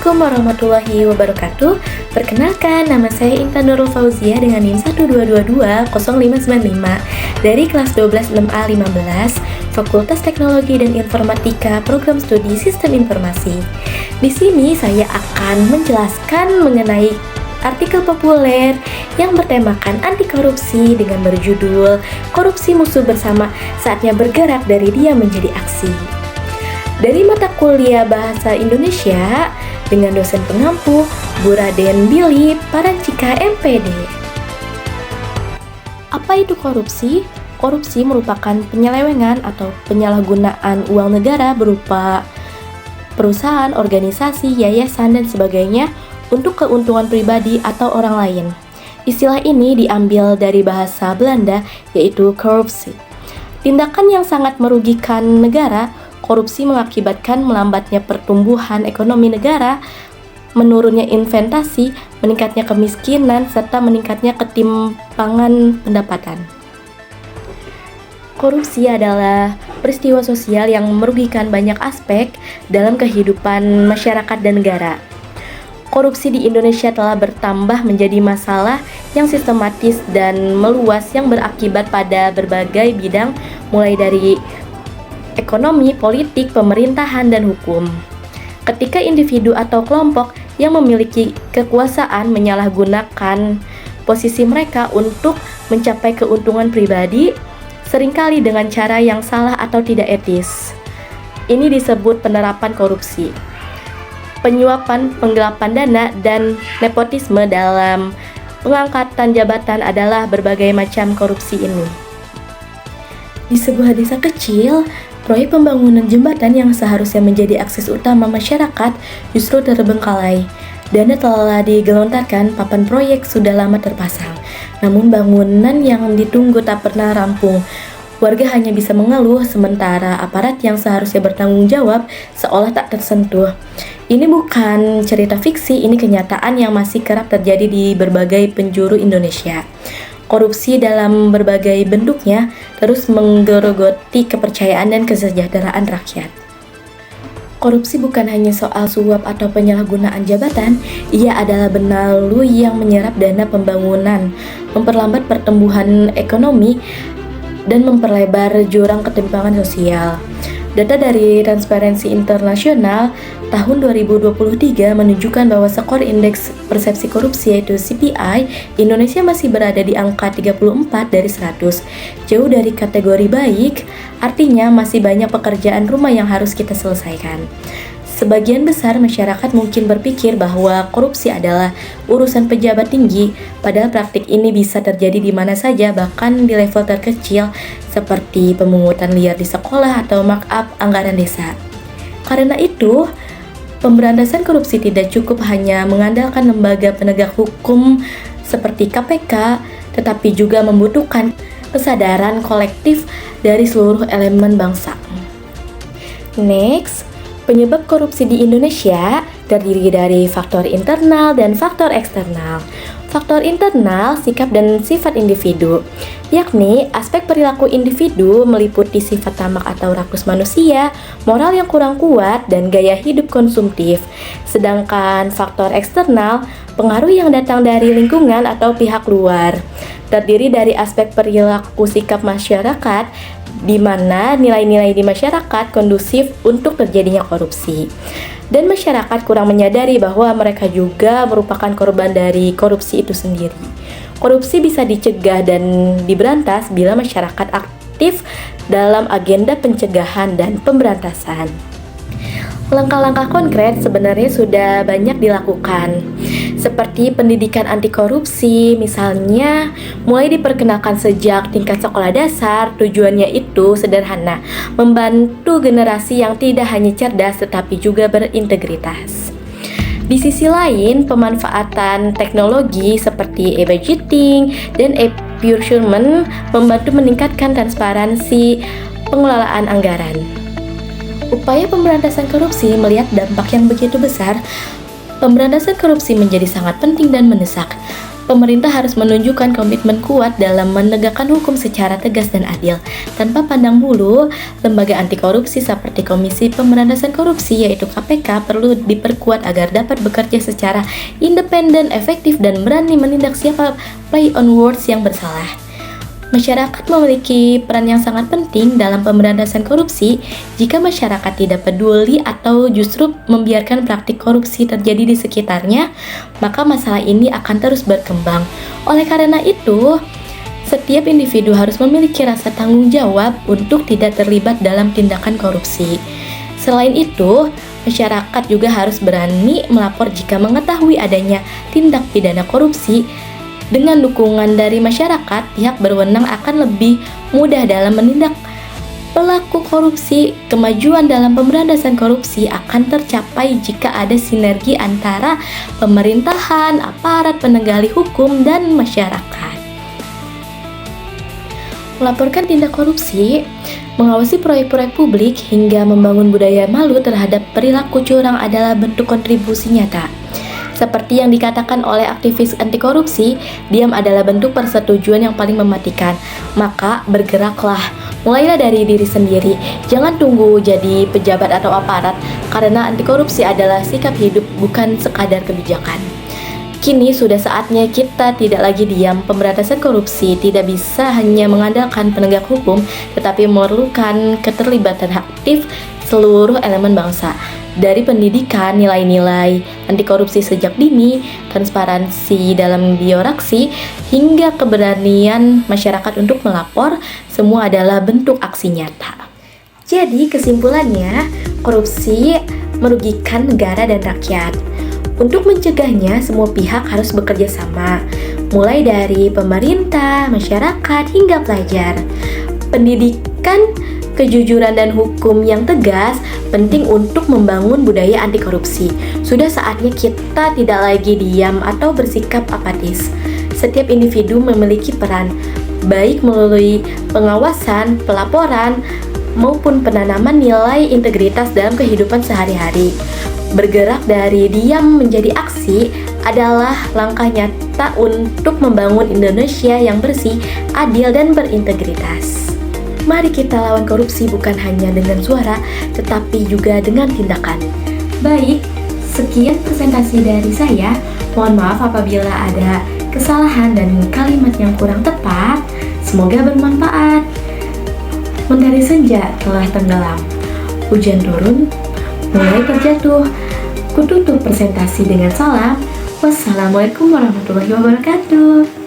Assalamualaikum warahmatullahi wabarakatuh. Perkenalkan, nama saya Intan Nurul Fauzia dengan NIM 1222055 dari kelas 12 6A 15 Fakultas Teknologi dan Informatika Program Studi Sistem Informasi. Di sini saya akan menjelaskan mengenai artikel populer yang bertemakan anti korupsi dengan berjudul Korupsi Musuh Bersama, Saatnya Bergerak dari Diam Menjadi Aksi. Dari mata kuliah Bahasa Indonesia dengan dosen pengampu Bu Raden Billy Parancika MPD. Apa itu korupsi? Korupsi merupakan penyelewengan atau penyalahgunaan uang negara berupa perusahaan, organisasi, yayasan, dan sebagainya untuk keuntungan pribadi atau orang lain. Istilah ini diambil dari bahasa Belanda, yaitu korupsi. Tindakan yang sangat merugikan negara. Korupsi mengakibatkan melambatnya pertumbuhan ekonomi negara, menurunnya investasi, meningkatnya kemiskinan, serta meningkatnya ketimpangan pendapatan. Korupsi adalah peristiwa sosial yang merugikan banyak aspek dalam kehidupan masyarakat dan negara. Korupsi di Indonesia telah bertambah menjadi masalah yang sistematis dan meluas yang berakibat pada berbagai bidang, mulai dari ekonomi, politik, pemerintahan, dan hukum. Ketika individu atau kelompok yang memiliki kekuasaan menyalahgunakan posisi mereka untuk mencapai keuntungan pribadi, seringkali dengan cara yang salah atau tidak etis. Ini disebut penerapan korupsi. Penyuapan, penggelapan dana, dan nepotisme dalam pengangkatan jabatan adalah berbagai macam korupsi ini. Di sebuah desa kecil, proyek pembangunan jembatan yang seharusnya menjadi akses utama masyarakat justru terbengkalai. Dana telah digelontarkan, papan proyek sudah lama terpasang, namun bangunan yang ditunggu tak pernah rampung. Warga hanya bisa mengeluh, sementara aparat yang seharusnya bertanggung jawab seolah tak tersentuh. Ini bukan cerita fiksi, ini kenyataan yang masih kerap terjadi di berbagai penjuru Indonesia. Korupsi dalam berbagai bentuknya terus menggerogoti kepercayaan dan kesejahteraan rakyat. Korupsi bukan hanya soal suap atau penyalahgunaan jabatan, ia adalah benalu yang menyerap dana pembangunan, memperlambat pertumbuhan ekonomi, dan memperlebar jurang ketimpangan sosial. Data dari Transparency International tahun 2023 menunjukkan bahwa skor indeks persepsi korupsi yaitu CPI Indonesia masih berada di angka 34 dari 100, jauh dari kategori baik, artinya masih banyak pekerjaan rumah yang harus kita selesaikan. Sebagian besar masyarakat mungkin berpikir bahwa korupsi adalah urusan pejabat tinggi, padahal praktik ini bisa terjadi di mana saja, bahkan di level terkecil seperti pemungutan liar di sekolah atau markup anggaran desa. Karena itu, pemberantasan korupsi tidak cukup hanya mengandalkan lembaga penegak hukum seperti KPK, tetapi juga membutuhkan kesadaran kolektif dari seluruh elemen bangsa. Next, penyebab korupsi di Indonesia terdiri dari faktor internal dan faktor eksternal. Faktor internal, sikap dan sifat individu, yakni aspek perilaku individu meliputi sifat tamak atau rakus manusia, moral yang kurang kuat, dan gaya hidup konsumtif. Sedangkan faktor eksternal, pengaruh yang datang dari lingkungan atau pihak luar, terdiri dari aspek perilaku sikap masyarakat, di mana nilai-nilai di masyarakat kondusif untuk terjadinya korupsi. Dan masyarakat kurang menyadari bahwa mereka juga merupakan korban dari korupsi itu sendiri. Korupsi bisa dicegah dan diberantas bila masyarakat aktif dalam agenda pencegahan dan pemberantasan. Langkah-langkah konkret sebenarnya sudah banyak dilakukan, seperti pendidikan anti korupsi, misalnya mulai diperkenalkan sejak tingkat sekolah dasar. Tujuannya itu sederhana, membantu generasi yang tidak hanya cerdas tetapi juga berintegritas. Di sisi lain, pemanfaatan teknologi seperti e-budgeting dan e-procurement membantu meningkatkan transparansi pengelolaan anggaran. Upaya pemberantasan korupsi melihat dampak yang begitu besar. Pemberantasan korupsi menjadi sangat penting dan mendesak. Pemerintah harus menunjukkan komitmen kuat dalam menegakkan hukum secara tegas dan adil. Tanpa pandang bulu, lembaga anti korupsi seperti Komisi Pemberantasan Korupsi yaitu KPK perlu diperkuat agar dapat bekerja secara independen, efektif, dan berani menindak siapa play on words yang bersalah. Masyarakat memiliki peran yang sangat penting dalam pemberantasan korupsi. Jika masyarakat tidak peduli atau justru membiarkan praktik korupsi terjadi di sekitarnya, maka masalah ini akan terus berkembang. Oleh karena itu, setiap individu harus memiliki rasa tanggung jawab untuk tidak terlibat dalam tindakan korupsi. Selain itu, masyarakat juga harus berani melapor jika mengetahui adanya tindak pidana korupsi. Dengan dukungan dari masyarakat, pihak berwenang akan lebih mudah dalam menindak pelaku korupsi. Kemajuan dalam pemberantasan korupsi akan tercapai jika ada sinergi antara pemerintahan, aparat penegak hukum, dan masyarakat. Melaporkan tindak korupsi, mengawasi proyek-proyek publik, hingga membangun budaya malu terhadap perilaku curang adalah bentuk kontribusi nyata. Seperti yang dikatakan oleh aktivis anti korupsi, diam adalah bentuk persetujuan yang paling mematikan. Maka bergeraklah, mulailah dari diri sendiri. Jangan tunggu jadi pejabat atau aparat, karena anti korupsi adalah sikap hidup, bukan sekadar kebijakan. Kini sudah saatnya kita tidak lagi diam. Pemberantasan korupsi tidak bisa hanya mengandalkan penegak hukum, tetapi memerlukan keterlibatan aktif seluruh elemen bangsa. Dari pendidikan, nilai-nilai anti korupsi sejak dini, transparansi dalam birokrasi, hingga keberanian masyarakat untuk melapor, semua adalah bentuk aksi nyata. Jadi kesimpulannya, korupsi merugikan negara dan rakyat. Untuk mencegahnya, semua pihak harus bekerja sama, mulai dari pemerintah, masyarakat, hingga pelajar. Pendidikan, kejujuran, dan hukum yang tegas penting untuk membangun budaya anti korupsi. Sudah saatnya kita tidak lagi diam atau bersikap apatis. Setiap individu memiliki peran, baik melalui pengawasan, pelaporan, maupun penanaman nilai integritas dalam kehidupan sehari-hari. Bergerak dari diam menjadi aksi adalah langkah nyata untuk membangun Indonesia yang bersih, adil, dan berintegritas. Mari kita lawan korupsi bukan hanya dengan suara, tetapi juga dengan tindakan. Baik, sekian presentasi dari saya. Mohon maaf apabila ada kesalahan dan kalimat yang kurang tepat. Semoga bermanfaat. Mentari senja telah tenggelam, hujan turun, mulai terjatuh. Kututup presentasi dengan salam. Wassalamualaikum warahmatullahi wabarakatuh.